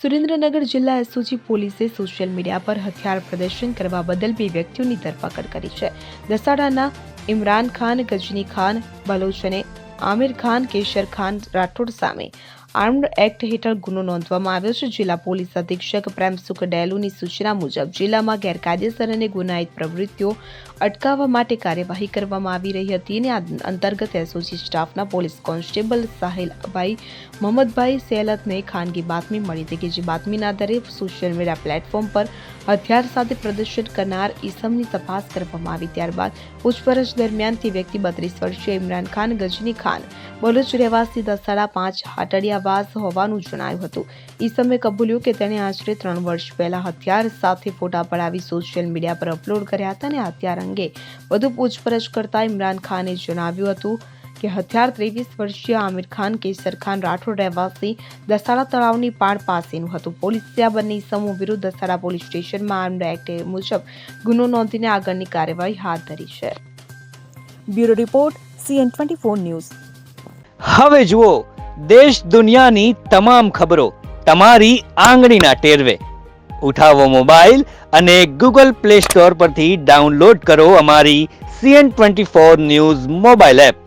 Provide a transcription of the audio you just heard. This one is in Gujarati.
સુરેન્દ્રનગર જિલ્લા એસઓજી પોલીસે સોશિયલ મીડિયા પર હથિયાર પ્રદર્શન કરવા બદલ 2 વ્યક્તિઓની ધરપકડ કરી છે. દસાડાના ઇમરાન ખાન, ગજની ખાન બલોચ અને આમિર ખાન, કેશર ખાન રાઠોડ સામે આર્મ્ડ એક્ટ હેઠળ ગુનો નોંધવામાં આવ્યો છે. જિલ્લા પોલીસ અધિક્ષક પ્રેમસુખ ડેલુની સૂચના મુજબ જિલ્લામાં ગેરકાયદેસર અને ગુનાહિત પ્રવૃત્તિઓ અટકાવવા માટે કાર્યવાહી કરવામાં આવી રહી હતી અને આ અંતર્ગત એસઓજી સ્ટાફના પોલીસ કોન્સ્ટેબલ સાહિલભાઈ મોહમ્મદભાઈ સેલતને ખાનગી બાતમી મળી હતી કે જે બાતમીના આધારે સોશિયલ મીડિયા પ્લેટફોર્મ પર હથિયાર સાથે પ્રદર્શન કરનાર ઈસમની તપાસ કરવામાં આવી. ત્યારબાદ પૂછપરછ દરમિયાન તે વ્યક્તિ 32 વર્ષીય ઇમરાન ખાન, ગજની ખાન બલોચ રહેવાસી દસાડા 5 હાટડિયાવાસ હોવાનું જણાયું હતું. ઈસમે કબૂલ્યું કે તેણે આશરે 3 વર્ષ પહેલા હથિયાર સાથે ફોટા પડાવી સોશિયલ મીડિયા પર અપલોડ કર્યા હતા અને હથિયાર અંગે વધુ પૂછપરછ કરતા ઇમરાન ખાને જણાવ્યું હતું કે હથિયાર 23 વર્ષીય આમિર ખાન, કેસર ખાન રાઠોડ રહેવાસી દસાડા તળાવની પાળ પાસેનું હતું. પોલીસે આ બંને ઈસમો વિરુદ્ધ દસાડા પોલીસ સ્ટેશનમાં આર્મ્ડ એક્ટ મુજબ ગુનો નોંધીને આગળની કાર્યવાહી હાથ ધરી છે. Bureau report CN24 news. હવે જુઓ દેશ દુનિયાની તમામ ખબરો તમારી આંગળીના ટેરવે. ઉઠાવો મોબાઈલ અને Google Play Store પરથી ડાઉનલોડ કરો અમારી CN24 ન્યૂઝ મોબાઈલ એપ.